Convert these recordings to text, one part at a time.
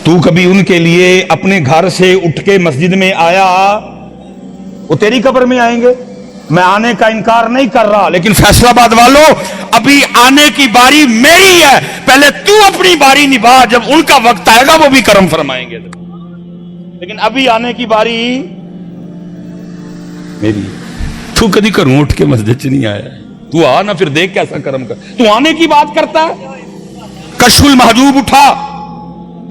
تو کبھی ان کے لیے اپنے گھر سے اٹھ کے مسجد میں آیا؟ وہ تیری قبر میں آئیں گے. میں آنے کا انکار نہیں کر رہا، لیکن فیصلہ آباد والوں ابھی آنے کی باری میری ہے. پہلے تو اپنی باری نبھا، جب ان کا وقت آئے گا وہ بھی کرم فرمائیں گے، لیکن ابھی آنے کی باری میری. تو کدی گھروں اٹھ کے مسجد چ نہیں آیا؟ تو آ نا، پھر دیکھ کیسا کرم کر. تو آنے کی بات کرتا ہے. کشف المحجوب اٹھا،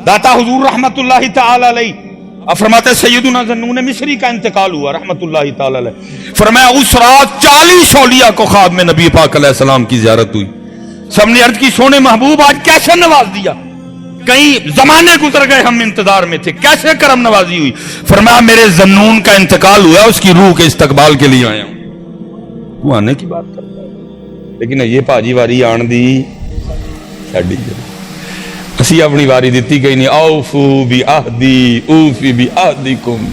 داتا حضور رحمت اللہ تعالی علیہ فرماتے سیدنا ذنون مصری کا انتقال ہوا رحمت اللہ تعالی علیہ. فرمایا اس رات 40 اولیاء کو خواب میں نبی پاک علیہ السلام کی زیارت ہوئی. سب نے عرض کی سونے محبوب آج کیسے نواز دیا؟ کئی زمانے گزر گئے، ہم انتظار میں تھے، کیسے کرم نوازی ہوئی؟ فرمایا میرے ذنون کا انتقال ہوا، اس کی روح کے استقبال کے لیے آیا ہوں. وہ آنے کی بات کرتا ہے، لیکن یہ پاجی واری آن دی ساڈی اسی اپنی واری دیتی گئی نہیں. اوفو بی عہدی اوفی بی عہدکم.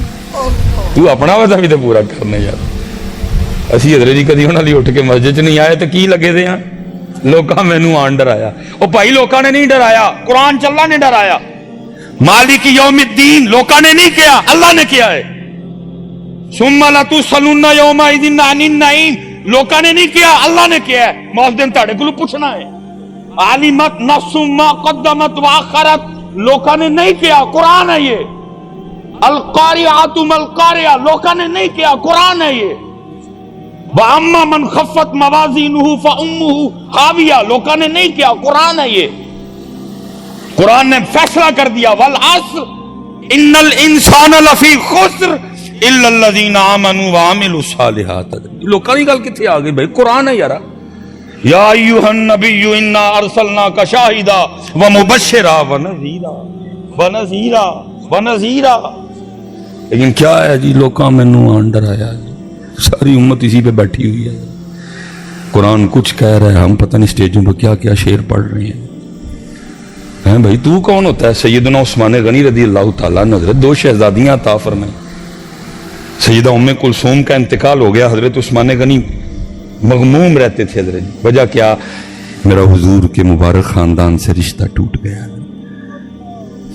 تو اپنا وعدہ بھی تو پورا کرنا یار. اسی حضرت جی کدی انہاں دی اٹھ کے مسجد نہیں آئے تو کی لگے دے ہاں؟ لوکاں مینوں آن ڈرایا. او بھائی لوکاں نے نہیں ڈرایا، قرآن چ اللہ نے ڈرایا. مالک یوم الدین لوکاں نے نہیں کیا، اللہ نے کیا ہے. ثم لتسألن یومئذ عن النعیم لوکاں نے نہیں کیا، اللہ نے کیا ہے. موس دن تہاڈے کولوں پوچھنا ہے. علمت نفس ما قدمت واخرت لوکاں نے نہیں کیا، قرآن ہے یہ. القارعۃ ما القارعہ لوکاں نے نہیں کیا، قرآن ہے یہ. وَأَمَّا مَنْ خَفَّتْ مَوَازِينُهُ فَأُمُّهُ خَاوِيَةٌ لوکاں نے نہیں کیا، قرآن ہے یہ. قرآن نے فیصلہ کر دیا وَالْعَصْرِ إِنَّ الْإِنسَانَ لَفِي خُسْرٍ إِلَّا الَّذِينَ آمَنُوا وَعَمِلُوا الصَّالِحَاتِ. لوکاں دی گل کتھے آ گئی بھائی؟ قرآن ہے یار. یا ایھا النبی انا ارسلناک شاہدا ومبشرا ونذیرا. لیکن کیا ہے جی، لوکاں مینوں آن ڈرایا جی. ساری امت اسی پہ بیٹھی ہوئی ہے. قرآن کچھ کہہ رہا ہے، ہم پتہ نہیں اسٹیجوں پہ کیا کیا شعر پڑھ رہے ہیں. بھائی تو کون ہوتا ہے؟ سیدنا عثمان غنی رضی اللہ تعالیٰ عنہ حضرت 2 شہزادیاں عطا فرمائیں. سیدہ ام کلثوم کا انتقال ہو گیا. حضرت عثمان غنی مغموم رہتے تھے. حضرت وجہ کیا؟ میرا حضور کے مبارک خاندان سے رشتہ ٹوٹ گیا.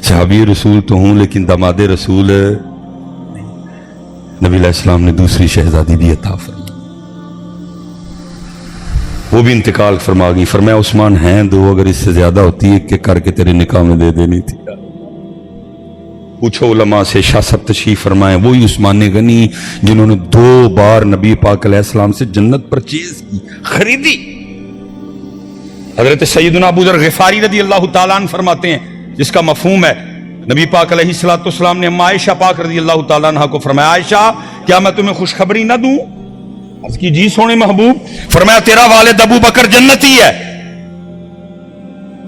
صحابی رسول تو ہوں لیکن داماد رسول نبی علیہ السلام نے دوسری شہزادی دی عطا فرمائی، وہ بھی انتقال فرما گئی. فرمایا عثمان ہیں 2، اگر اس سے زیادہ ہوتی ایک کے کر کے تیرے نکاح میں دے دینی تھی. پوچھو علماء سے. شاہ صاحب تشریف فرمائیں، وہی عثمان غنی جنہوں نے 2 بار نبی پاک علیہ السلام سے جنت پرچیز کی، خریدی. حضرت سیدنا ابو ذر غفاری رضی اللہ تعالیٰ عنہ فرماتے ہیں، جس کا مفہوم ہے نبی پاک علیہ السلام نے عائشہ پاک رضی اللہ تعالیٰ عنہ کو فرمایا عائشہ کیا میں تمہیں خوشخبری نہ دوں؟ اس کی جی سونے محبوب. فرمایا تیرا والد ابو بکر جنتی ہے،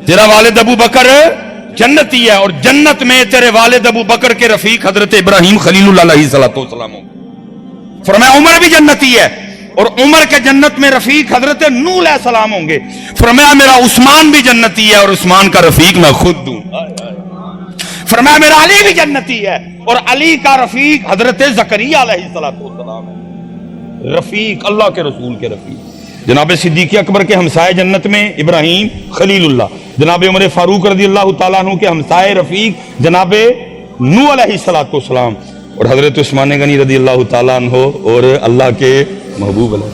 تیرا والد ابو بکر جنتی ہے، اور جنت میں تیرے والد ابو بکر کے رفیق حضرت ابراہیم خلیل اللہ علیہ السلام ہوں. فرمایا عمر بھی جنتی ہے، اور عمر کے جنت میں رفیق حضرت نوح علیہ السلام ہوں گے. فرمایا میرا عثمان بھی جنتی ہے، اور عثمان کا رفیق میں خود دوں. فرمایا میرا علی بھی جنتی ہے، اور علی کا رفیق حضرت زکریا علیہ السلام ہے. رفیق اللہ کے رسول کے رفیق. جناب صدیق اکبر کے ہمسائے جنت میں ابراہیم خلیل اللہ، جناب عمر فاروق رضی اللہ تعالیٰ عنہ کے ہمسائے رفیق جناب نوح علیہ السلام، اور حضرت عثمان غنی رضی اللہ تعالیٰ عنہ اور اللہ کے محبوب علیہ.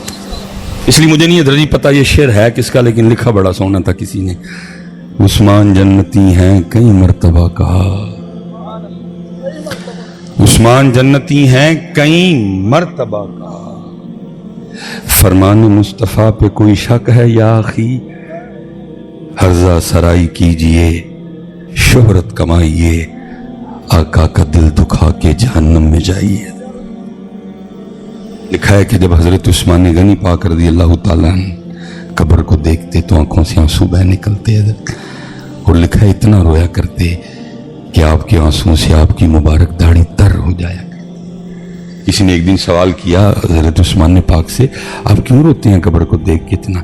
اس لیے مجھے نہیں حضرت جی پتا یہ شعر ہے کس کا، لیکن لکھا بڑا سونا تھا کسی نے. عثمان جنتی ہیں کئی مرتبہ کہا، عثمان جنتی ہیں کئی مرتبہ کہا. فرمان مصطفیٰ پہ کوئی شک ہے یا آخی؟ ہرزہ سرائی کیجئے شہرت کمائیے، آقا کا دل دکھا کے جہنم میں جائیے. لکھا ہے کہ جب حضرت عثمان غنی پاک رضی اللہ تعالیٰ عنہ قبر کو دیکھتے تو آنکھوں سے آنسو بہہ نکلتے، اور لکھا ہے اتنا رویا کرتے کہ آپ کے آنسوں سے آپ کی مبارک داڑھی تر ہو جایا. کسی نے ایک دن سوال کیا حضرت عثمان پاک سے، آپ کیوں روتے ہیں قبر کو دیکھ کے اتنا؟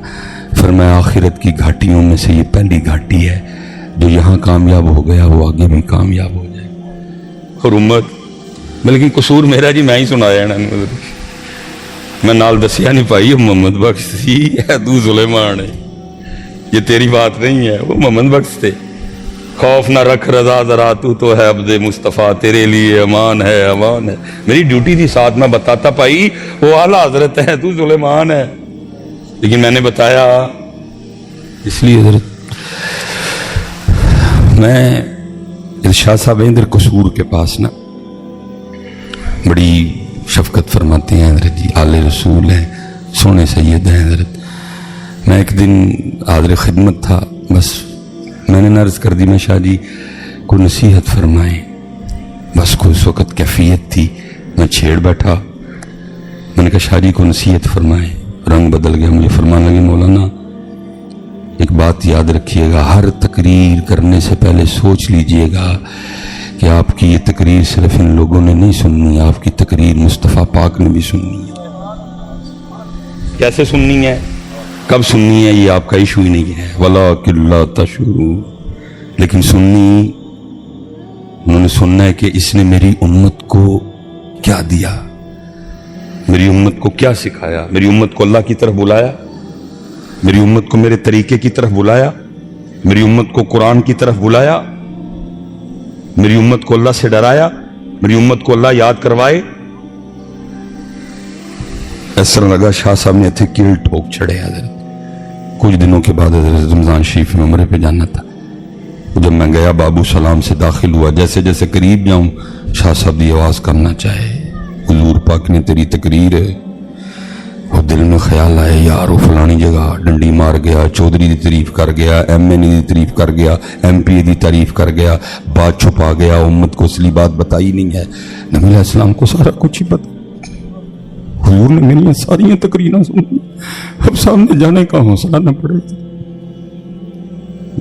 فرمایا آخرت کی گھاٹیوں میں سے یہ پہلی گھاٹی ہے، جو یہاں کامیاب ہو گیا وہ آگے بھی کامیاب ہو جائے. اور امت بلکہ قصور میرا جی میں ہی سنایا نا، میں نال دسیا نہیں پائی. محمد بخش سی ہے، تو سلیمان ہے، یہ تیری بات نہیں ہے، وہ محمد بخش تھے. خوف نہ رکھ رضا ذرا تو ہے عبد مصطفیٰ، تیرے لیے امان ہے امان ہے. میری ڈیوٹی تھی ساتھ میں بتاتا پائی وہ اعلیٰ حضرت ہے، تو سلیمان ہے. لیکن میں نے بتایا اس لیے حضرت میں ارشاد صاحب ادھر قصور کے پاس نا بڑی شفقت فرماتے ہیں حضرت جی، آل رسول ہیں، سونے سید ہیں حضرت. میں ایک دن حاضر خدمت تھا، بس میں نے عرض کر دی میں شاہ جی کو نصیحت فرمائیں. بس کو اس وقت کیفیت تھی، میں چھیڑ بیٹھا. میں نے کہا شاہ جی کو نصیحت فرمائیں. رنگ بدل گیا، مجھے فرمانے لگے مولانا ایک بات یاد رکھیے گا، ہر تقریر کرنے سے پہلے سوچ لیجئے گا کہ آپ کی یہ تقریر صرف ان لوگوں نے نہیں سننی، آپ کی تقریر مصطفیٰ پاک نے بھی سننی ہے. کیسے سننی ہے، کب سننی ہے، یہ آپ کا ایشو ہی نہیں ہے. وَلَٰكِن لَا تَشْعُرُونَ. لیکن سننی انہوں نے سننا ہے کہ اس نے میری امت کو کیا دیا، میری امت کو کیا سکھایا، میری امت کو اللہ کی طرف بلایا، میری امت کو میرے طریقے کی طرف بلایا، میری امت کو قرآن کی طرف بلایا، میری امت کو اللہ سے ڈرایا، میری امت کو اللہ یاد کروائے. اس طرح لگا شاہ صاحب نے تھے کیل ٹھوک چھڑے. حضرت کچھ دنوں کے بعد حضرت رمضان شریف میں عمرے پہ جانا تھا. جب میں گیا بابو سلام سے داخل ہوا، جیسے جیسے قریب جاؤں شاہ صاحب دی آواز کرنا چاہے حضور پاک نے تیری تقریر ہے. اور دل میں خیال آئے یار وہ فلانی جگہ ڈنڈی مار گیا، چودھری دی تعریف کر گیا، ایم این دی تعریف کر گیا، ایم پی دی تعریف کر گیا، بات چھپا گیا، امت کو اصلی بات بتائی نہیں ہے. نبی علیہ السلام کو سارا کچھ ہی پتا. حضور نے میری ساری تقریریں سنی، اب سامنے جانے کا حوصلہ نہ پڑے.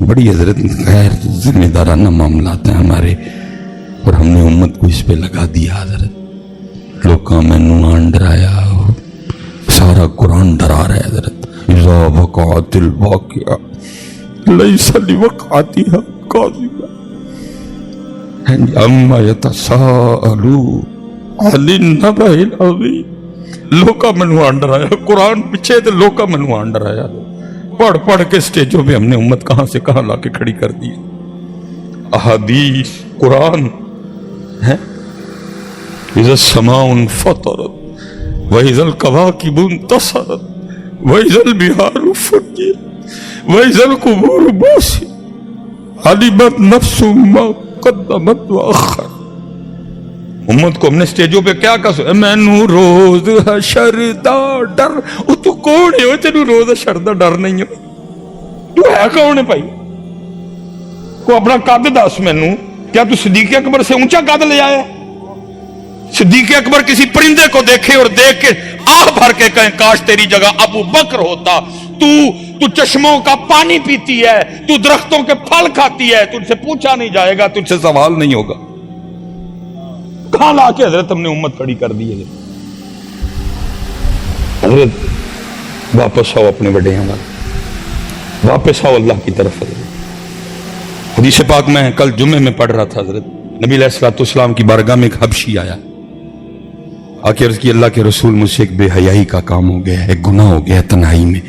بڑی حضرت غیر ذمہ دارانہ معاملات ہیں ہمارے، اور ہم نے امت کو اس پہ لگا دیا. حضرت لوکاں مینوں آن ڈرایا، سارا قرآن ڈرا رہا ہے. حضرت اذا وقعت الواقعہ لیس لوقعتها کاذبہ اما یتساءلون عن النبأ العظیم. لوکا منو آن ڈرایا، قرآن پیچھے تو لوکا منو آن ڈرایا. پڑھ پڑھ کے سٹیجوں پہ ہم نے امت کہاں سے کہاں لا کے کھڑی کر دی. احادیث قرآن ہے. اذا السماء انفطرت وَإِذَا الْكَوَاكِبُ انتَثَرَتْ وَإِذَا الْبِحَارُ فُجِّرَتْ وَإِذَا الْقُبُورُ بُعْثِرَتْ عَلِمَتْ نَفْسٌ مَّا قَدَّمَتْ وَأَخَّرَتْ. امت کو ہم نے سٹیجوں پہ کیا کہا، مینوں روز حشر دا ڈر. او تو کون ہے تینوں روز حشر دا ڈر نہیں ہے؟ تو ہے کون ہے بھائی؟ کو اپنا قد دس مینوں. کیا تو صدیق اکبر سے اونچا قد لے آیا؟ صدیق اکبر کسی پرندے کو دیکھے اور دیکھ کے آہ بھر کے کہیں کاش تیری جگہ ابو بکر ہوتا. تو چشموں کا پانی پیتی ہے، تو درختوں کے پھل کھاتی ہے، تجھ سے پوچھا نہیں جائے گا، تجھ سے سوال نہیں ہوگا. کہاں لا کے حضرت ہم نے امت کھڑی کر دی ہے. حضرت واپس آؤ اپنے بڑے ہمارے، واپس آؤ اللہ کی طرف. حضرت حدیث پاک میں کل جمعے میں پڑھ رہا تھا، حضرت نبی علیہ الصلوۃ والسلام کی بارگاہ میں ایک حبشی آیا، آ کے عرض کی اللہ کے رسول مجھ سے ایک بے حیائی کا کام ہو گیا ہے، ایک گناہ ہو گیا ہے تنہائی میں.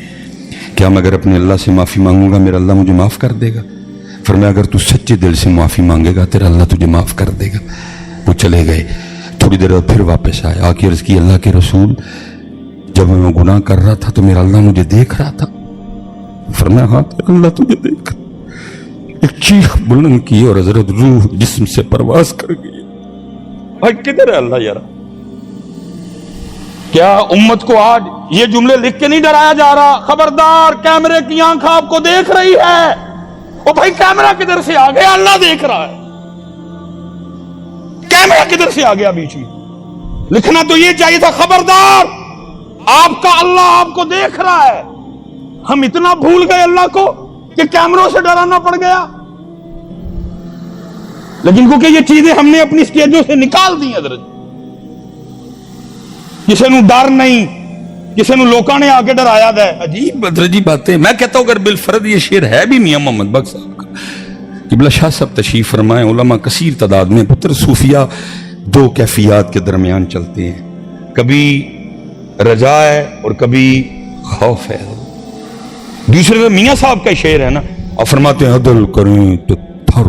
کیا میں اگر اپنے اللہ سے معافی مانگوں گا میرا اللہ مجھے معاف کر دے گا؟ فرمایا اگر تو سچے دل سے معافی مانگے گا تیرا اللہ تجھے معاف کر دے گا. وہ چلے گئے. تھوڑی دیر بعد پھر واپس آئے، آ کے عرض کی اللہ کے رسول جب میں گناہ کر رہا تھا تو میرا اللہ مجھے دیکھ رہا تھا. فرمایا ہاں تیرا اللہ تجھے دیکھ. ایک چیخ بلند کی اور حضرت روح جسم سے پرواز کر گئی. بھائی کدھر ہے اللہ یار؟ کیا امت کو آج یہ جملے لکھ کے نہیں ڈرایا جا رہا؟ خبردار کیمرے کی آنکھ آپ کو دیکھ رہی ہے. او بھائی کیمرہ کدھر سے آ گیا؟ اللہ دیکھ رہا ہے. کیمرہ کدھر سے آ گیا بیچ میں؟ لکھنا تو یہ چاہیے تھا خبردار آپ کا اللہ آپ کو دیکھ رہا ہے. ہم اتنا بھول گئے اللہ کو کہ کیمروں سے ڈرانا پڑ گیا. لیکن کیونکہ یہ چیزیں ہم نے اپنی سٹیجوں سے نکال دی. حضرت کسی نو ڈر نہیں، کسی نو لوکاں نے آگے ڈرایا ہے. عجیب عجیب باتیں. میں کہتا ہوں اگر بالفرض یہ شعر ہے بھی میاں محمد بخش صاحب کا. قبلہ شاہ صاحب تشریف فرمائے، علماء کثیر تعداد میں. پتر صوفیہ دو کیفیات کے درمیان چلتے ہیں، کبھی رجا ہے اور کبھی خوف ہے. دوسرے میں میاں صاحب کا شعر ہے نا، اور فرماتے ہیں عدل کریں تو تھر